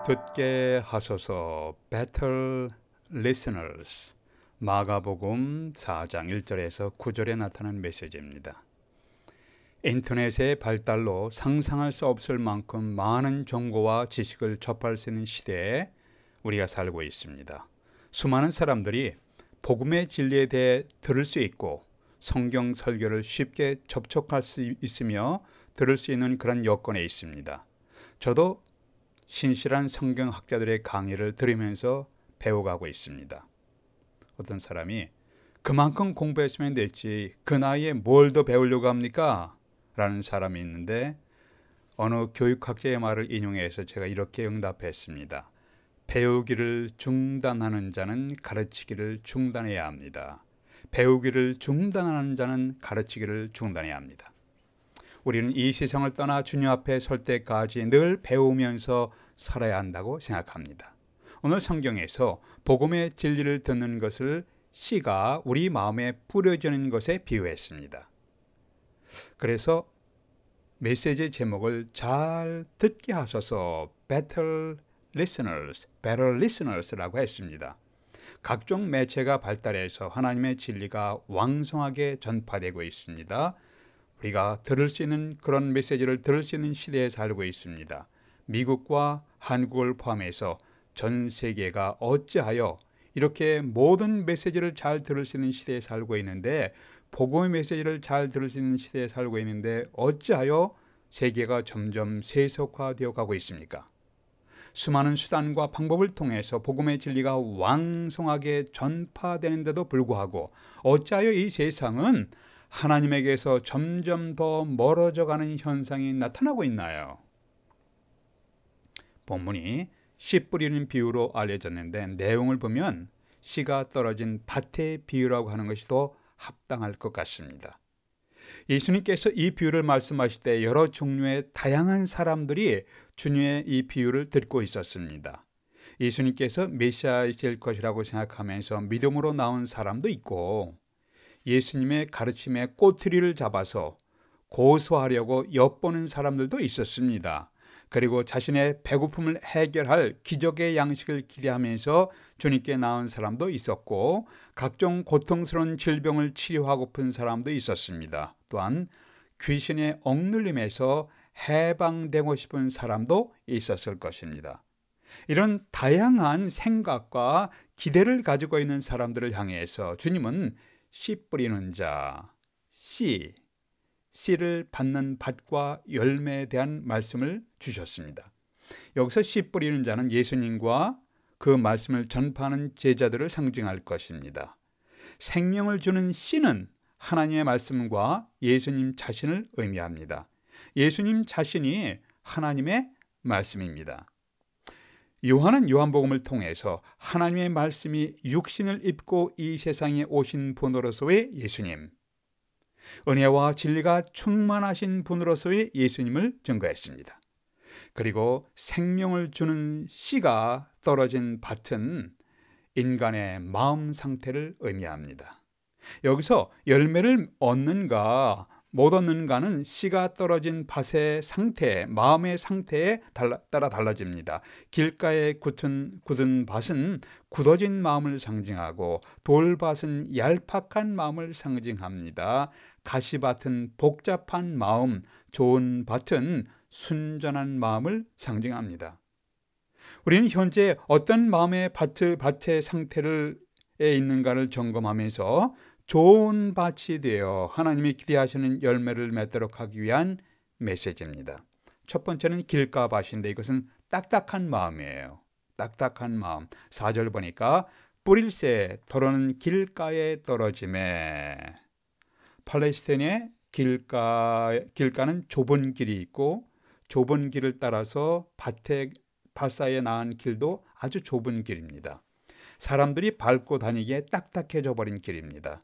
듣게 하소서 Better Listeners. 마가복음 4장 1절에서 9절에 나타난 메시지입니다. 인터넷의 발달로 상상할 수 없을 만큼 많은 정보와 지식을 접할 수 있는 시대에 우리가 살고 있습니다. 수많은 사람들이 복음의 진리에 대해 들을 수 있고 성경 설교를 쉽게 접촉할 수 있으며 들을 수 있는 그런 여건에 있습니다. 저도 신실한 성경학자들의 강의를 들으면서 배워가고 있습니다. 어떤 사람이 그만큼 공부했으면 됐지 그 나이에 뭘 더 배우려고 합니까? 라는 사람이 있는데 어느 교육학자의 말을 인용해서 제가 이렇게 응답했습니다. 배우기를 중단하는 자는 가르치기를 중단해야 합니다. 배우기를 중단하는 자는 가르치기를 중단해야 합니다. 우리는 이 세상을 떠나 주님 앞에 설 때까지 늘 배우면서 살아야 한다고 생각합니다. 오늘 성경에서 복음의 진리를 듣는 것을 씨가 우리 마음에 뿌려지는 것에 비유했습니다. 그래서 메시지 제목을 잘 듣게 하소서 Better Listeners라고 했습니다. 각종 매체가 발달해서 하나님의 진리가 왕성하게 전파되고 있습니다. 우리가 들을 수 있는 그런 메시지를 들을 수 있는 시대에 살고 있습니다. 미국과 한국을 포함해서 전 세계가 어찌하여 이렇게 모든 메시지를 잘 들을 수 있는 시대에 살고 있는데 복음의 메시지를 잘 들을 수 있는 시대에 살고 있는데 어찌하여 세계가 점점 세속화되어 가고 있습니까? 수많은 수단과 방법을 통해서 복음의 진리가 왕성하게 전파되는데도 불구하고 어찌하여 이 세상은 하나님에게서 점점 더 멀어져 가는 현상이 나타나고 있나요? 본문이 씨 뿌리는 비유로 알려졌는데 내용을 보면 씨가 떨어진 밭의 비유라고 하는 것이 더 합당할 것 같습니다. 예수님께서 이 비유를 말씀하실 때 여러 종류의 다양한 사람들이 주님의 이 비유를 듣고 있었습니다. 예수님께서 메시아이실 것이라고 생각하면서 믿음으로 나온 사람도 있고 예수님의 가르침에 꼬투리를 잡아서 고소하려고 엿보는 사람들도 있었습니다. 그리고 자신의 배고픔을 해결할 기적의 양식을 기대하면서 주님께 나온 사람도 있었고 각종 고통스러운 질병을 치료하고픈 사람도 있었습니다. 또한 귀신의 억눌림에서 해방되고 싶은 사람도 있었을 것입니다. 이런 다양한 생각과 기대를 가지고 있는 사람들을 향해서 주님은 씨 뿌리는 자, 씨를 받는 밭과 열매에 대한 말씀을 주셨습니다. 여기서 씨 뿌리는 자는 예수님과 그 말씀을 전파하는 제자들을 상징할 것입니다. 생명을 주는 씨는 하나님의 말씀과 예수님 자신을 의미합니다. 예수님 자신이 하나님의 말씀입니다. 요한은 요한복음을 통해서 하나님의 말씀이 육신을 입고 이 세상에 오신 분으로서의 예수님, 은혜와 진리가 충만하신 분으로서의 예수님을 증거했습니다. 그리고 생명을 주는 씨가 떨어진 밭은 인간의 마음 상태를 의미합니다. 여기서 열매를 얻는가 못 얻는가는 씨가 떨어진 밭의 상태, 마음의 상태에 따라 달라집니다. 길가에 굳은 밭은 굳어진 마음을 상징하고 돌밭은 얄팍한 마음을 상징합니다. 가시밭은 복잡한 마음, 좋은 밭은 순전한 마음을 상징합니다. 우리는 현재 어떤 마음의 밭의 상태에 있는가를 점검하면서 좋은 밭이 되어 하나님이 기대하시는 열매를 맺도록 하기 위한 메시지입니다. 첫 번째는 길가밭인데 이것은 딱딱한 마음이에요. 딱딱한 마음. 4절 보니까 뿌릴새 더러는 길가에 떨어지매. 팔레스타인의 길가는 좁은 길이 있고 좁은 길을 따라서 밭 사이에 나은 길도 아주 좁은 길입니다. 사람들이 밟고 다니기에 딱딱해져 버린 길입니다.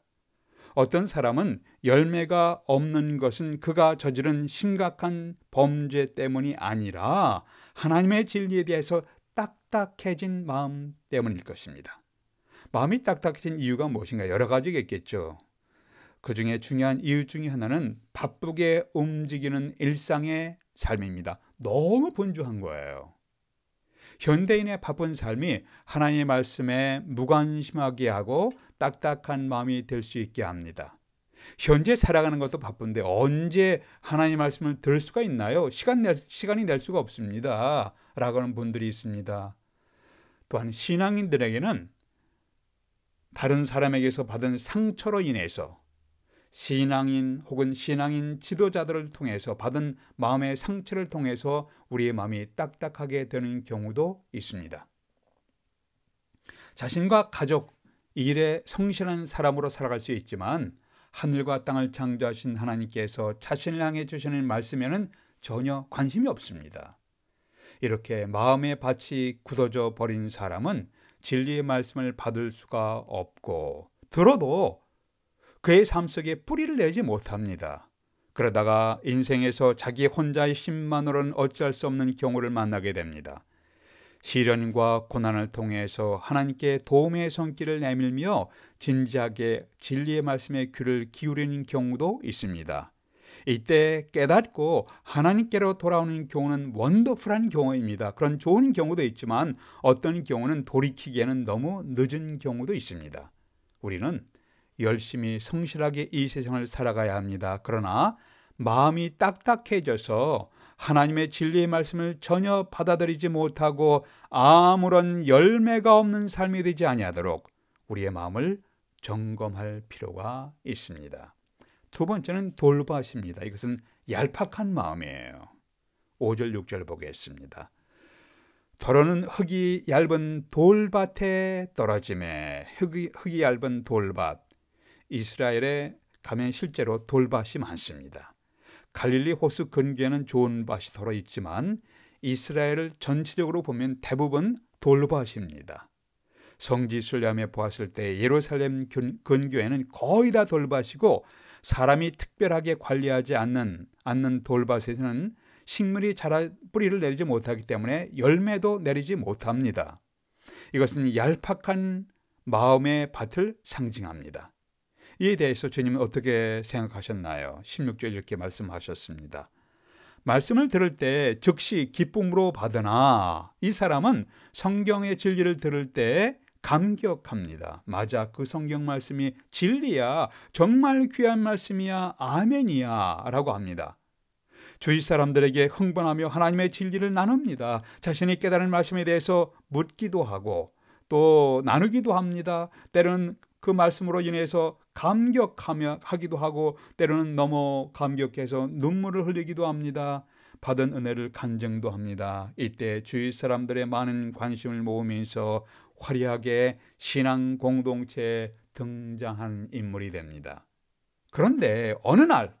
어떤 사람은 열매가 없는 것은 그가 저지른 심각한 범죄 때문이 아니라 하나님의 진리에 대해서 딱딱해진 마음 때문일 것입니다. 마음이 딱딱해진 이유가 무엇인가? 여러 가지가 있겠죠. 그 중에 중요한 이유 중에 하나는 바쁘게 움직이는 일상의 삶입니다. 너무 분주한 거예요. 현대인의 바쁜 삶이 하나님의 말씀에 무관심하게 하고 딱딱한 마음이 될 수 있게 합니다. 현재 살아가는 것도 바쁜데 언제 하나님 말씀을 들을 수가 있나요? 시간이 낼 수가 없습니다. 라고 하는 분들이 있습니다. 또한 신앙인들에게는 다른 사람에게서 받은 상처로 인해서 신앙인 혹은 신앙인 지도자들을 통해서 받은 마음의 상처를 통해서 우리의 마음이 딱딱하게 되는 경우도 있습니다. 자신과 가족, 일에 성실한 사람으로 살아갈 수 있지만 하늘과 땅을 창조하신 하나님께서 자신을 향해 주시는 말씀에는 전혀 관심이 없습니다. 이렇게 마음의 밭이 굳어져 버린 사람은 진리의 말씀을 받을 수가 없고 들어도 그의 삶 속에 뿌리를 내지 못합니다. 그러다가 인생에서 자기 혼자의 힘만으로는 어찌할 수 없는 경우를 만나게 됩니다. 시련과 고난을 통해서 하나님께 도움의 손길을 내밀며 진지하게 진리의 말씀에 귀를 기울이는 경우도 있습니다. 이때 깨닫고 하나님께로 돌아오는 경우는 원더풀한 경우입니다. 그런 좋은 경우도 있지만 어떤 경우는 돌이키기에는 너무 늦은 경우도 있습니다. 우리는 열심히 성실하게 이 세상을 살아가야 합니다. 그러나 마음이 딱딱해져서 하나님의 진리의 말씀을 전혀 받아들이지 못하고 아무런 열매가 없는 삶이 되지 아니하도록 우리의 마음을 점검할 필요가 있습니다. 두 번째는 돌밭입니다. 이것은 얄팍한 마음이에요. 5절 6절 보겠습니다. 더러는 흙이 얇은 돌밭에 떨어지매. 흙이 얇은 돌밭. 이스라엘에 가면 실제로 돌밭이 많습니다. 갈릴리 호수 근교에는 좋은 밭이 더러 있지만 이스라엘을 전체적으로 보면 대부분 돌밭입니다. 성지 순례함에 보았을 때 예루살렘 근교에는 거의 다 돌밭이고 사람이 특별하게 관리하지 않는 돌밭에서는 식물이 자라 뿌리를 내리지 못하기 때문에 열매도 내리지 못합니다. 이것은 얄팍한 마음의 밭을 상징합니다. 이에 대해서 주님은 어떻게 생각하셨나요? 16절 이렇게 말씀하셨습니다. 말씀을 들을 때 즉시 기쁨으로 받으나 이 사람은 성경의 진리를 들을 때 감격합니다. 맞아, 그 성경 말씀이 진리야, 정말 귀한 말씀이야, 아멘이야 라고 합니다. 주위 사람들에게 흥분하며 하나님의 진리를 나눕니다. 자신이 깨달은 말씀에 대해서 묻기도 하고 또 나누기도 합니다. 때로는 그 말씀으로 인해서 감격하기도 하고 때로는 너무 감격해서 눈물을 흘리기도 합니다. 받은 은혜를 간증도 합니다. 이때 주위 사람들의 많은 관심을 모으면서 화려하게 신앙 공동체에 등장한 인물이 됩니다. 그런데 어느 날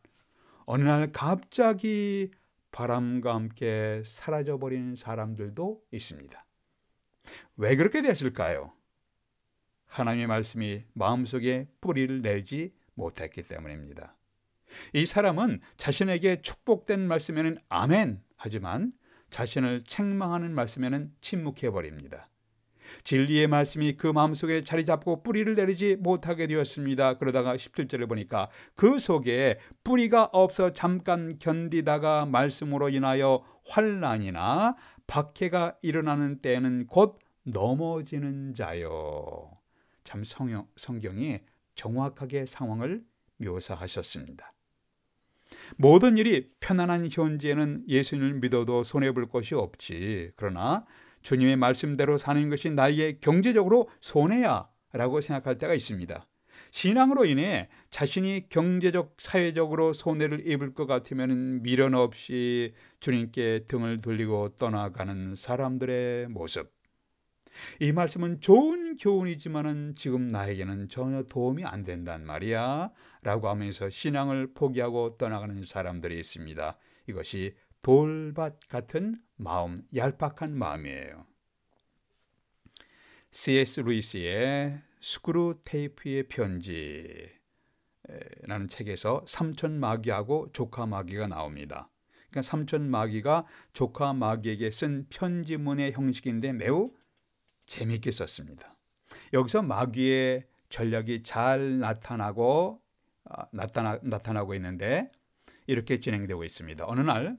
갑자기 바람과 함께 사라져버리는 사람들도 있습니다. 왜 그렇게 됐을까요? 하나님의 말씀이 마음속에 뿌리를 내지 못했기 때문입니다. 이 사람은 자신에게 축복된 말씀에는 아멘 하지만 자신을 책망하는 말씀에는 침묵해버립니다. 진리의 말씀이 그 마음속에 자리 잡고 뿌리를 내리지 못하게 되었습니다. 그러다가 17절을 보니까 그 속에 뿌리가 없어 잠깐 견디다가 말씀으로 인하여 환난이나 박해가 일어나는 때에는 곧 넘어지는 자요. 참 성경이 정확하게 상황을 묘사하셨습니다. 모든 일이 편안한 현재에는 예수님을 믿어도 손해볼 것이 없지. 그러나 주님의 말씀대로 사는 것이 나에게 경제적으로 손해야 라고 생각할 때가 있습니다. 신앙으로 인해 자신이 경제적, 사회적으로 손해를 입을 것 같으면 미련 없이 주님께 등을 돌리고 떠나가는 사람들의 모습. 이 말씀은 좋은 교훈이지만은 지금 나에게는 전혀 도움이 안 된단 말이야 라고 하면서 신앙을 포기하고 떠나가는 사람들이 있습니다. 이것이 돌밭 같은 마음, 얄팍한 마음이에요. C.S. 루이스의 스크루 테이프의 편지라는 책에서 삼촌 마귀하고 조카 마귀가 나옵니다. 그러니까 삼촌 마귀가 조카 마귀에게 쓴 편지문의 형식인데 매우 재미있게 썼습니다. 여기서 마귀의 전략이 잘 나타나고 있는데 이렇게 진행되고 있습니다. 어느 날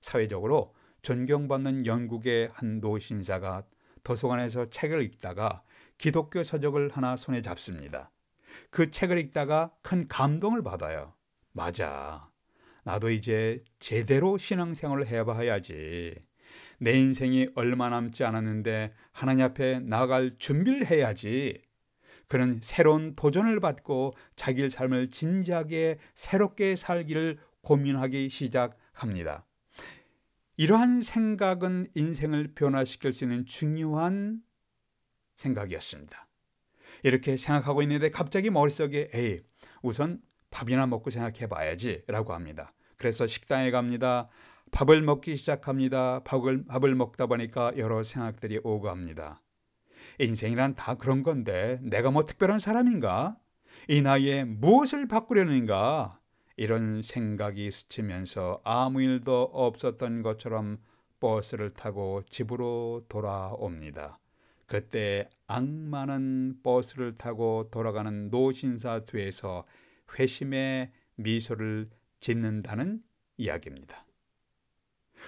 사회적으로 존경받는 영국의 한 노신사가 도서관에서 책을 읽다가 기독교 서적을 하나 손에 잡습니다. 그 책을 읽다가 큰 감동을 받아요. 맞아. 나도 이제 제대로 신앙생활을 해봐야지. 내 인생이 얼마 남지 않았는데 하나님 앞에 나아갈 준비를 해야지. 그는 새로운 도전을 받고 자기 삶을 진지하게 새롭게 살기를 고민하기 시작합니다. 이러한 생각은 인생을 변화시킬 수 있는 중요한 생각이었습니다. 이렇게 생각하고 있는데 갑자기 머릿속에 우선 밥이나 먹고 생각해 봐야지 라고 합니다. 그래서 식당에 갑니다. 밥을 먹기 시작합니다. 밥을 먹다 보니까 여러 생각들이 오고 합니다. 인생이란 다 그런 건데 내가 뭐 특별한 사람인가? 이 나이에 무엇을 바꾸려는가? 이런 생각이 스치면서 아무 일도 없었던 것처럼 버스를 타고 집으로 돌아옵니다. 그때 악마는 버스를 타고 돌아가는 노신사 뒤에서 회심의 미소를 짓는다는 이야기입니다.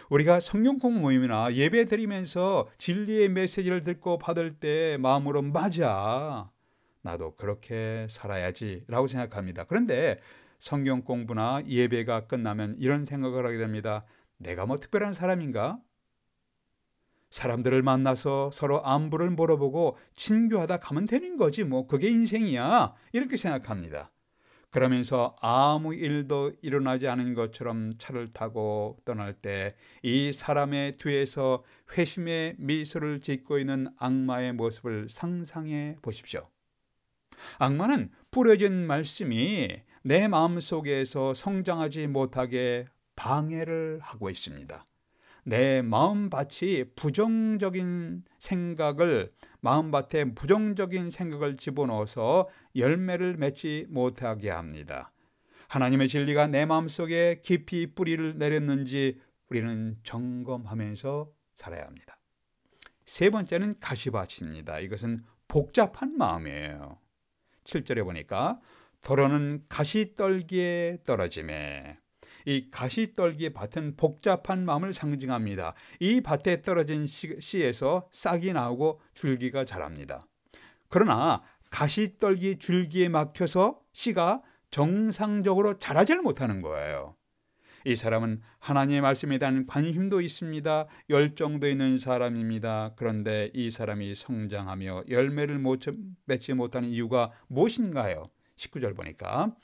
우리가 성경 공부 모임이나 예배 드리면서 진리의 메시지를 듣고 받을 때 마음으로 맞아, 나도 그렇게 살아야지 라고 생각합니다. 그런데 성경 공부나 예배가 끝나면 이런 생각을 하게 됩니다. 내가 뭐 특별한 사람인가? 사람들을 만나서 서로 안부를 물어보고 친교하다 가면 되는 거지 뭐 그게 인생이야, 이렇게 생각합니다. 그러면서 아무 일도 일어나지 않은 것처럼 차를 타고 떠날 때 이 사람의 뒤에서 회심의 미소를 짓고 있는 악마의 모습을 상상해 보십시오. 악마는 뿌려진 말씀이 내 마음속에서 성장하지 못하게 방해를 하고 있습니다. 내 마음밭이 마음밭에 부정적인 생각을 집어넣어서 열매를 맺지 못하게 합니다. 하나님의 진리가 내 마음속에 깊이 뿌리를 내렸는지 우리는 점검하면서 살아야 합니다. 세 번째는 가시밭입니다. 이것은 복잡한 마음이에요. 7절에 보니까 더러는 가시떨기에 떨어지매. 이 가시떨기 밭은 복잡한 마음을 상징합니다. 이 밭에 떨어진 씨에서 싹이 나오고 줄기가 자랍니다. 그러나 가시떨기 줄기에 막혀서 씨가 정상적으로 자라질 못하는 거예요. 이 사람은 하나님의 말씀에 대한 관심도 있습니다. 열정도 있는 사람입니다. 그런데 이 사람이 성장하며 열매를 맺지 못하는 이유가 무엇인가요? 19절 보니까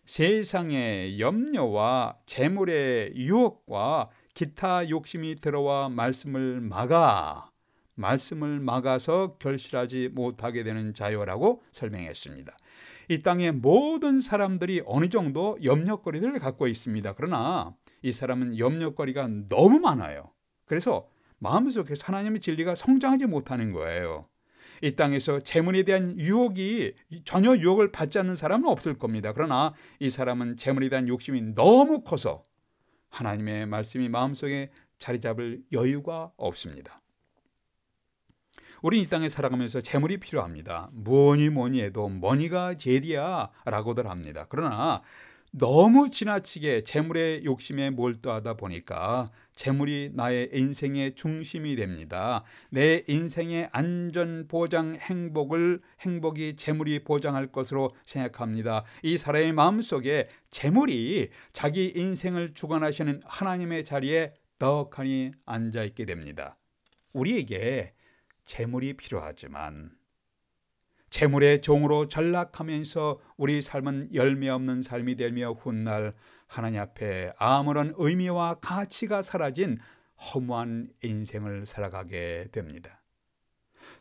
세상의 염려와 재물의 유혹과 기타 욕심이 들어와 말씀을 막아서 결실하지 못하게 되는 자요라고 설명했습니다. 이 땅의 모든 사람들이 어느 정도 염려거리를 갖고 있습니다. 그러나 이 사람은 염려거리가 너무 많아요. 그래서 마음속에서 하나님의 진리가 성장하지 못하는 거예요. 이 땅에서 재물에 대한 유혹이 전혀 유혹을 받지 않는 사람은 없을 겁니다. 그러나 이 사람은 재물에 대한 욕심이 너무 커서 하나님의 말씀이 마음속에 자리 잡을 여유가 없습니다. 우리 이 땅에 살아가면서 재물이 필요합니다. 뭐니 해도 머니가 제일이야 라고들 합니다. 그러나 너무 지나치게 재물의 욕심에 몰두하다 보니까 재물이 나의 인생의 중심이 됩니다. 내 인생의 안전 보장 행복이 재물이 보장할 것으로 생각합니다. 이 사람의 마음속에 재물이 자기 인생을 주관하시는 하나님의 자리에 떡하니 앉아있게 됩니다. 우리에게 재물이 필요하지만 재물의 종으로 전락하면서 우리 삶은 열매 없는 삶이 되며 훗날 하나님 앞에 아무런 의미와 가치가 사라진 허무한 인생을 살아가게 됩니다.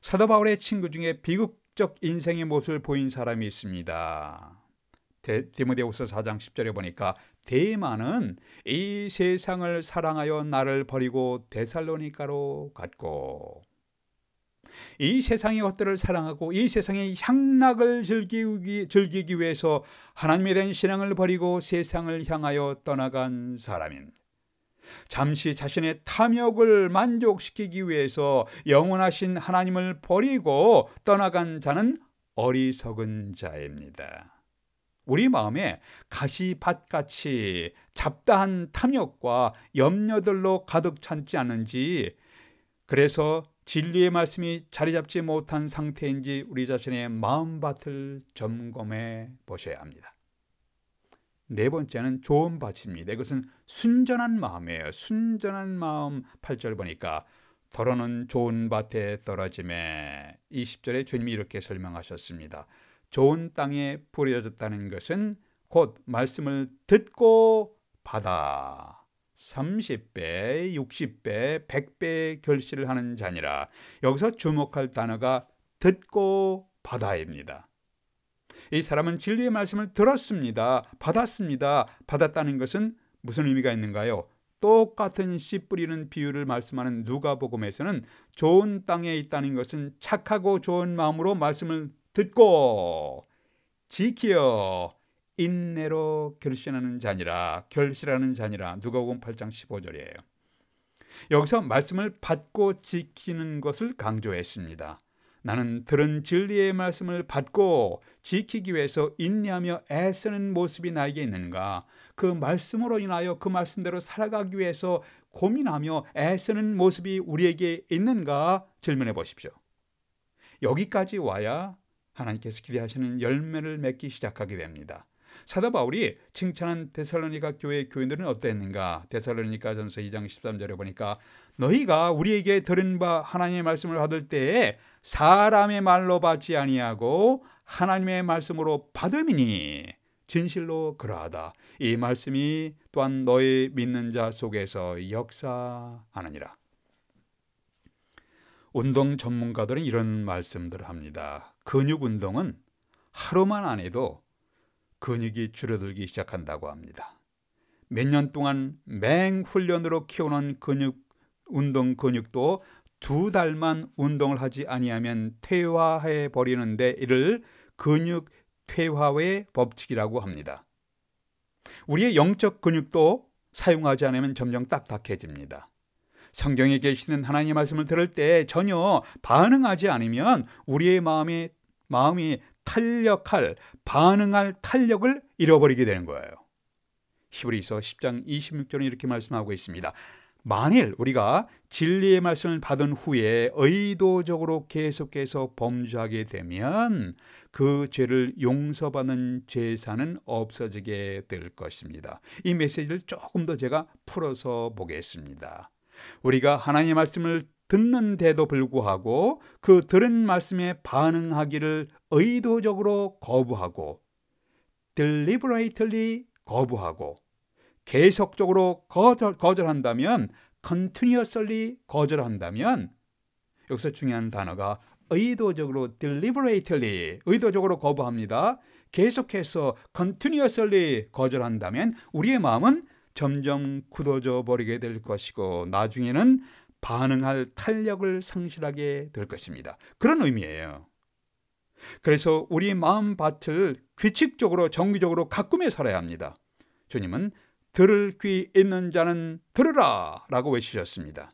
사도 바울의 친구 중에 비극적 인생의 모습을 보인 사람이 있습니다. 디모데후서 4장 10절에 보니까 데마는 이 세상을 사랑하여 나를 버리고 데살로니가로 갔고, 이 세상의 것들을 사랑하고 이 세상의 향락을 즐기기 위해서 하나님에 대한 신앙을 버리고 세상을 향하여 떠나간 사람인, 잠시 자신의 탐욕을 만족시키기 위해서 영원하신 하나님을 버리고 떠나간 자는 어리석은 자입니다. 우리 마음에 가시밭같이 잡다한 탐욕과 염려들로 가득 찬지 않은지, 그래서 진리의 말씀이 자리 잡지 못한 상태인지 우리 자신의 마음밭을 점검해 보셔야 합니다. 네 번째는 좋은 밭입니다. 이것은 순전한 마음이에요. 순전한 마음. 8절 보니까 더러는 좋은 밭에 떨어지매, 20절에 주님이 이렇게 설명하셨습니다. 좋은 땅에 뿌려졌다는 것은 곧 말씀을 듣고 받아 30배, 60배, 100배의 결실을 하는 자니라. 여기서 주목할 단어가 듣고 받아입니다. 이 사람은 진리의 말씀을 들었습니다. 받았습니다. 받았다는 것은 무슨 의미가 있는가요? 똑같은 씨 뿌리는 비유를 말씀하는 누가복음에서는 좋은 땅에 있다는 것은 착하고 좋은 마음으로 말씀을 듣고 지키어 인내로 결실하는 자니라. 결실하는 자니라. 누가복음 8장 15절이에요. 여기서 말씀을 받고 지키는 것을 강조했습니다. 나는 들은 진리의 말씀을 받고 지키기 위해서 인내하며 애쓰는 모습이 나에게 있는가? 그 말씀으로 인하여 그 말씀대로 살아가기 위해서 고민하며 애쓰는 모습이 우리에게 있는가? 질문해 보십시오. 여기까지 와야 하나님께서 기대하시는 열매를 맺기 시작하게 됩니다. 사도 바울이 칭찬한 데살로니가 교회의 교인들은 어땠는가? 데살로니가전서 2장 13절에 보니까 너희가 우리에게 들은 바 하나님의 말씀을 받을 때에 사람의 말로 받지 아니하고 하나님의 말씀으로 받음이니 진실로 그러하다. 이 말씀이 또한 너희 믿는 자 속에서 역사하느니라. 운동 전문가들은 이런 말씀들을 합니다. 근육 운동은 하루만 안 해도 근육이 줄어들기 시작한다고 합니다. 몇 년 동안 맹훈련으로 키워놓은 근육도 2달만 운동을 하지 아니하면 퇴화해 버리는데 이를 근육 퇴화의 법칙이라고 합니다. 우리의 영적 근육도 사용하지 않으면 점점 딱딱해집니다. 성경에 계시는 하나님의 말씀을 들을 때 전혀 반응하지 않으면 우리의 마음이 반응할 탄력을 잃어버리게 되는 거예요. 히브리서 10장 26절은 이렇게 말씀하고 있습니다. 만일 우리가 진리의 말씀을 받은 후에 의도적으로 계속해서 범죄하게 되면 그 죄를 용서받는 제사는 없어지게 될 것입니다. 이 메시지를 조금 더 제가 풀어서 보겠습니다. 우리가 하나님의 말씀을 듣는데도 불구하고 그 들은 말씀에 반응하기를 의도적으로 거부하고 deliberately 거부하고 계속적으로 거절한다면 continuously 거절한다면 여기서 중요한 단어가 의도적으로 deliberately 의도적으로 거부합니다. 계속해서 continuously 거절한다면 우리의 마음은 점점 굳어져 버리게 될 것이고 나중에는 반응할 탄력을 상실하게 될 것입니다. 그런 의미예요. 그래서 우리 마음밭을 규칙적으로 정기적으로 가꾸며 살아야 합니다. 주님은 들을 귀 있는 자는 들으라 라고 외치셨습니다.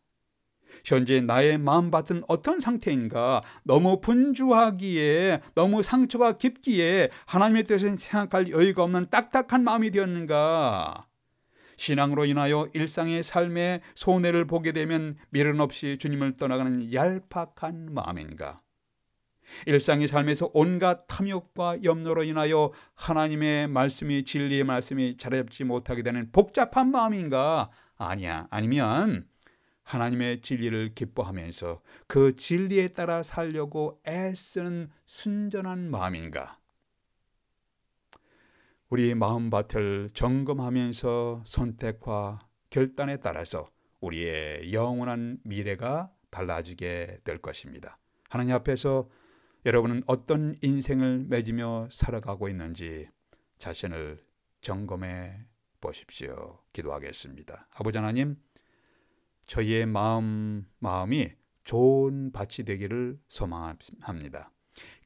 현재 나의 마음밭은 어떤 상태인가? 너무 분주하기에 너무 상처가 깊기에 하나님의 뜻을 생각할 여유가 없는 딱딱한 마음이 되었는가? 신앙으로 인하여 일상의 삶에 손해를 보게 되면 미련 없이 주님을 떠나가는 얄팍한 마음인가? 일상의 삶에서 온갖 탐욕과 염려로 인하여 하나님의 말씀이 진리의 말씀이 자리잡지 못하게 되는 복잡한 마음인가? 아니면 하나님의 진리를 기뻐하면서 그 진리에 따라 살려고 애쓰는 순전한 마음인가? 우리 마음밭을 점검하면서 선택과 결단에 따라서 우리의 영원한 미래가 달라지게 될 것입니다. 하나님 앞에서 여러분은 어떤 인생을 맺으며 살아가고 있는지 자신을 점검해 보십시오. 기도하겠습니다. 아버지 하나님, 저희의 마음이 좋은 밭이 되기를 소망합니다.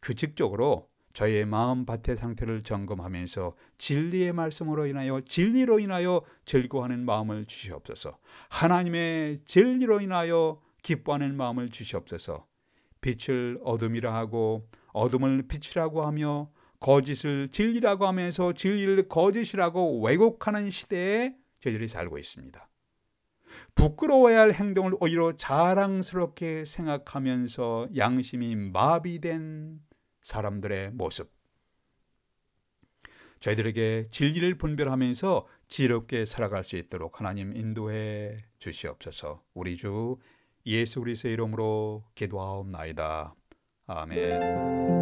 규칙적으로 저희의 마음밭의 상태를 점검하면서 진리의 말씀으로 인하여 진리로 인하여 즐거워하는 마음을 주시옵소서. 하나님의 진리로 인하여 기뻐하는 마음을 주시옵소서. 빛을 어둠이라 하고 어둠을 빛이라고 하며 거짓을 진리라고 하면서 진리를 거짓이라고 왜곡하는 시대에 저희들이 살고 있습니다. 부끄러워야 할 행동을 오히려 자랑스럽게 생각하면서 양심이 마비된 사람들의 모습. 저희들에게 진리를 분별하면서 지혜롭게 살아갈 수 있도록 하나님 인도해 주시옵소서. 우리 주 예수 그리스도의 이름으로 기도하옵나이다. 아멘.